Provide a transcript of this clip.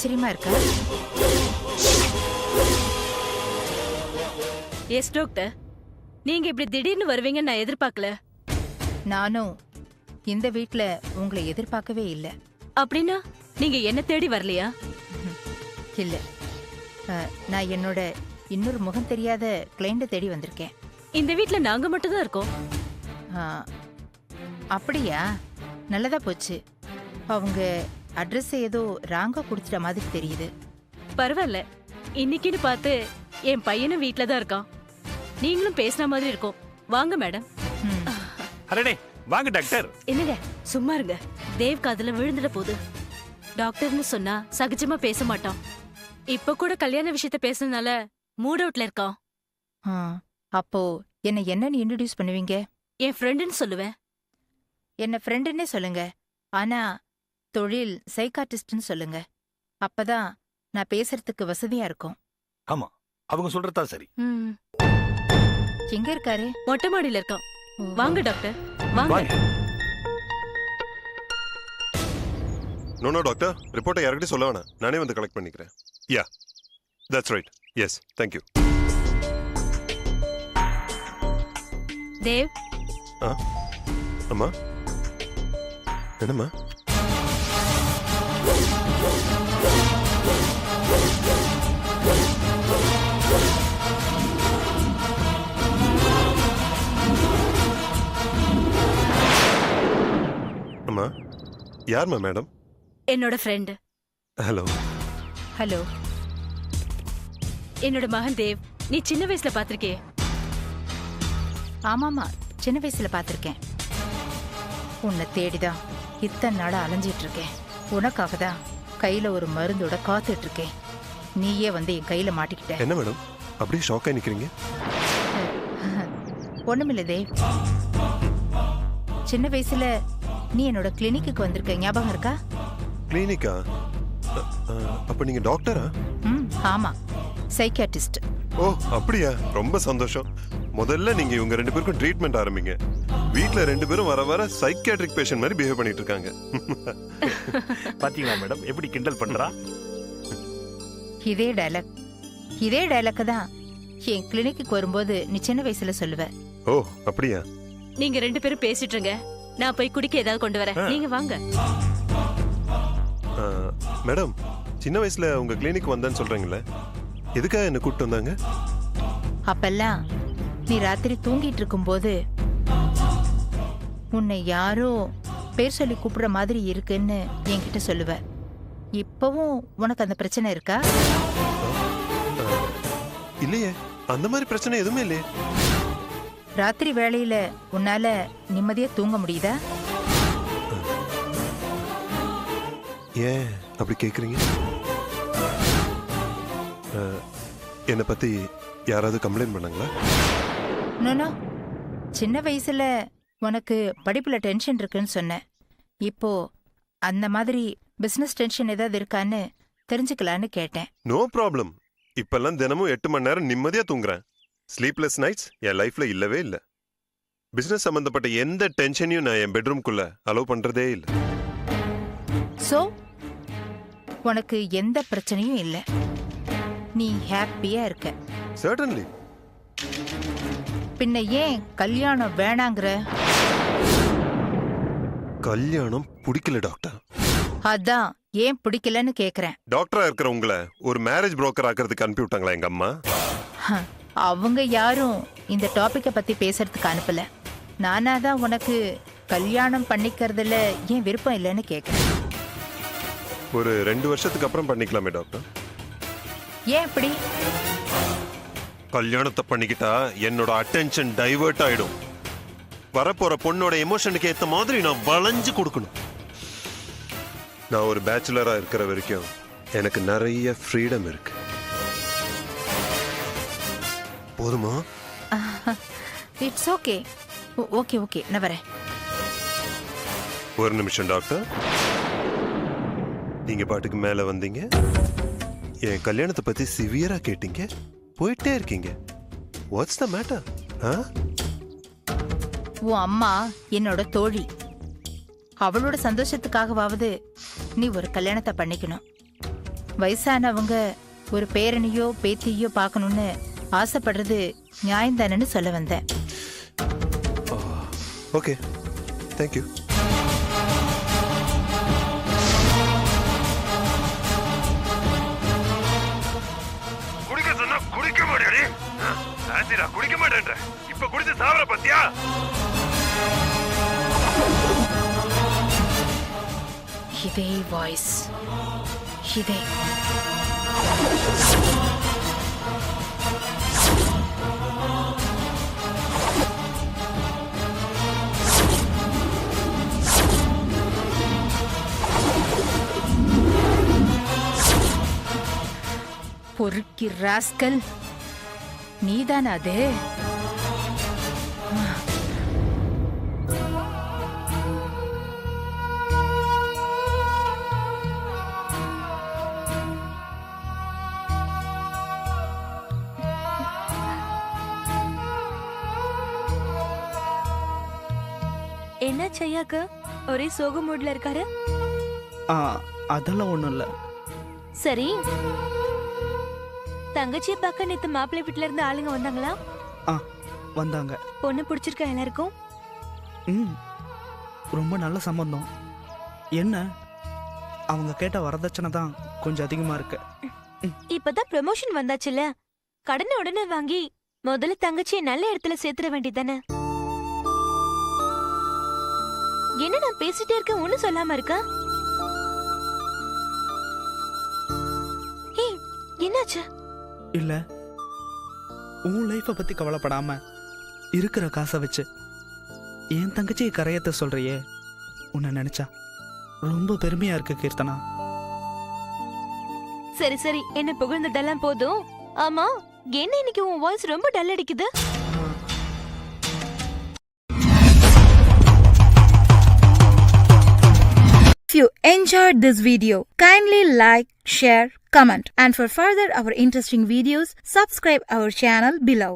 ஆச்சரியமா இருக்கா? Yes doctor, நீங்க இப்படி திடீர்னு வருவீங்கன்னு நான் எதிர்பார்க்கல. நானும் இந்த வீட்ல உங்களை எதிர்பார்க்கவே இல்ல. அப்படின்னா நீங்க என்ன தேடி வரலையா? இல்ல, நான் என்னோட இன்னொரு முகம் தெரியாத கிளைண்ட தேடி வந்திருக்கேன். இந்த வீட்ல நாங்க மட்டும் தான் இருக்கோம். ஆ, அப்படியா? நல்லதா போச்சு. அவங்க அட்ரஸ் ஏதோ ராங்கா கொடுத்துட்ட மாதிரி தெரியுது. பரவாயில்ல, இன்னைக்குன்னு பார்த்து என் பையனும் வீட்ல தான் இருக்கான். நீங்களும் பேசுன மாதிரி இருக்கும். வாங்க மேடம். ம். அரடே வாங்க டாக்டர். என்னங்க சும்மா இருங்க. தேவ் காதுல விழுந்துட போகுது. டாக்டர்னு சொன்னா சகஜமா பேச மாட்டான். இப்ப கூட கல்யாண விஷயத்த பேசுனதுனால மூட் அவுட்ல இருக்கான். ஆ, அப்போ என்னன்னு இன்ட்ரடியூஸ் பண்ணுவீங்க? என் ஃப்ரெண்டுன்னு சொல்லுவேன். என்ன ஃப்ரெண்டுன்னே சொல்லுங்க. ஆனா தொழில் சைக்காட்டிஸ்ட்னு சொல்லுங்க. அப்பதான் நான் பேசுறதுக்கு வசதியா இருக்கும். ஆமா, அவங்க சொல்றதா சரி. ம், எங்க இருக்காரு? மொட்டை மாடியில இருக்கான். வாங்க டாக்டர், வாங்க. வாங்க. நோ டாக்டர், ரிப்போர்ட்டை யார்கிட்டயும் சொல்ல வேணாம், நானே வந்து கலெக்ட் பண்ணிக்கிறேன். Yeah, that's right. Yes, thank you. Dev, அம்மா, என்னம்மா? அம்மா, யார்மா மேடம்? என்னோட ஃப்ரெண்டு. ஹலோ. ஹலோ. என்னோட மகன் தேவ். நீ சின்ன வயசுல பாத்திருக்கே. ஆமாமா, சின்ன வயசுல பாத்திருக்கேன். உன்னை தேடிதான் இத்தனை நாளா அலைஞ்சிட்டு இருக்கேன். உனக்காக தான் கையில ஒரு மருந்தோட காத்துட்டு இருக்கேன். நீயே வந்து என் கையில மாட்டிக்கிட்ட. என்ன மேடம் அப்படியே ஷாக்காக நிக்கிறீங்க? ஒண்ணுமில்ல தேவ். சின்ன வயசுல நீ என்னோட கிளினிக்கு வந்திருக்க, ஞாபகம் இருக்கா? கிளினிக்கா? அப்ப நீங்க டாக்டரா? ம், ஆமா, சைக்காட்டிஸ்ட். ஓ அப்படியா, ரொம்ப சந்தோஷம். முதல்ல நீங்க இவங்க ரெண்டு பேருக்கும் ட்ரீட்மெண்ட் ஆரம்பிங்க. வீட்ல ரெண்டு பேரும் வர வர சைக்கியாட்ரிக் பேஷண்ட் மாதிரி பிஹேவ் பண்ணிட்டு இருக்காங்க. பாத்தீங்களா மேடம் எப்படி கிண்டல் பண்றா? இதே டைலாக் தான் என் கிளினிக்கு வரும்போது நீ சின்ன வயசுல சொல்லுவ. ஓ அப்படியா? நீங்க ரெண்டு பேரும் பேசிட்டு இருங்க, நான் போய் குடிக்க ஏதாவது கொண்டு வரேன். நீங்க வாங்க. மேடம், சின்ன வயசுல உங்க கிளினிக் வந்தேன்னு சொல்றீங்களே, எதுக்காக என்ன கூப்பிட்டு வந்தாங்க? அப்பெல்லாம் நீ ராத்திரி தூங்கிட்டு இருக்கும்போது உன்னை யாரோ பேர் சொல்லி கூப்பிடுற மாதிரி இருக்குன்னு என்கிட்ட சொல்லுவ. இப்பவும் உனக்கு அந்த பிரச்சனை இருக்கா? இல்லையே, அந்த மாதிரி பிரச்சனை எதுவுமே இல்லையே. ராத்திரி வேளையில உன்னால நிம்மதியா தூங்க முடியுதா? ஏன் அப்படி கேக்குறீங்க? என்னை பத்தி யாராவது கம்ப்ளைண்ட் பண்ணாங்களா? நோ, சின்ன வயசுல உனக்கு படிப்புல டென்ஷன் இருக்குன்னு சொன்னேன். இப்போ அந்த மாதிரி பிசினஸ் டென்ஷன் ஏதாவது இருக்கான்னு தெரிஞ்சுக்கலான்னு கேட்டேன். No problem. இப்பெல்லாம் தினமும் 8 மணி நேரம் நிம்மதியா தூங்குறேன். ஸ்லீப்லெஸ் நைட்ஸ் என் லைஃப்ல இல்லவே இல்லை. பிசினஸ் சம்பந்தப்பட்ட எந்த டென்ஷனையும் நான் என் பெட்ரூம்குள்ள அலோவ் பண்றதே இல்லை. சோ உனக்கு எந்த பிரச்சனையும் இல்லை, நீ ஹாப்பியா இருக்க. சர்டன்லி. பின்ன ஏன் கல்யாணம் வேணாங்கிற? கல்யாணம் பிடிக்கல டாக்டர். அதான் ஏன் பிடிக்கலன்னு கேக்குறேன். டாக்டரா இருக்கிற உங்களை ஒரு மேரேஜ் புரோக்கர் ஆக்கிறதுக்கு அனுப்பி விட்டாங்களா எங்க அம்மா? அவங்க யாரும் இந்த டாபிக்க பத்தி பேசுறதுக்கு அனுப்பல. நானாதான் உனக்கு கல்யாணம் பண்ணிக்கிறதுல ஏன் விருப்பம் இல்லைன்னு கேக்குறேன். ஒரு 2 வருஷத்துக்கு அப்புறம் பண்ணிக்கலாமே டாக்டர்? ஏன் இப்படி? கல்யாணத்தை பண்ணிக்கிட்டா என்னோட அட்டென்ஷன் டைவர்ட் ஆயிடும். வரப்போற பொண்ணோட எமோஷனுக்கு ஏத்த மாதிரி நான் வளைஞ்சு கொடுக்கணும். நான் ஒரு பேச்சுலரா இருக்கிற வரைக்கும் எனக்கு நிறைய ஃப்ரீடம் இருக்கு. போதுமா? It's okay. ஓகே ஓகே, நான் வரேன். ஒரு நிமிஷம் டாக்டர். நீங்க பாட்டுக்கு மேல வந்தீங்க, என் கல்யாணத்தை பத்தி சிவியரா கேட்டீங்க, போயிட்டே இருக்கீங்க. What's the matter? உன் அம்மா என்னோட தோழி. அவளோட சந்தோஷத்துக்காகவாவது நீ ஒரு கல்யாணத்தை பண்ணிக்கணும். வயசானவங்க ஒரு பேரனையோ பேத்தியோ பார்க்கணும்னு ஆசைப்படுறது நியாயம்தானன்னு சொல்ல வந்தேன். Okay, thank you. குடிக்க சொன்னா குடிக்க மாட்டேடி. ஆசிரா குடிக்க மாட்டேன்ற. இப்ப குடிச்சு சாவற பத்தியா? இதே வாய்ஸ், இதே. பொறுக்கி ராஸ்கல், நீதானா அது? என்ன செய்யாக்க ஒரே சோக மூட்ல இருக்காரு? அதெல்லாம் ஒண்ணும் இல்ல. சரி, தங்கச்சியை பார்க்க நேத்து மாப்பிள்ளை வீட்டுல இருந்து ஆளுங்க வந்தாங்களா? வந்தாங்க. பொண்ணு பிடிச்சிருக்கா எல்லாருக்கும்? ரொம்ப நல்ல சம்பந்தம். என்ன அவங்க கேட்ட வரதட்சணை தான் கொஞ்சம் அதிகமா இருக்கு. இப்பதான் ப்ரமோஷன் வந்தாச்சுல்ல, கடனை உடனே வாங்கி முதல்ல தங்கச்சியை நல்ல இடத்துல சேர்த்துட வேண்டியதானே? என்ன நான் பேசிட்டே இருக்க ஒண்ணும் சொல்லாம இருக்கா? என்னாச்சு? இல்ல, உன் லைஃப பத்தி கவலைப்படாம இருக்கிற காசை வச்சு என் தங்கச்சியை கரையத்த சொல்றியே, உன்னை நினைச்சா ரொம்ப பெருமையா இருக்கு கீர்த்தனா. சரி சரி, என்ன புகழ்ந்ததெல்லாம் போதும். ஆமா, என்ன இன்னைக்கு உன் வாய்ஸ் ரொம்ப டல் அடிக்குது? If you enjoyed this video, kindly like, share, comment, and for further our interesting videos, subscribe our channel below.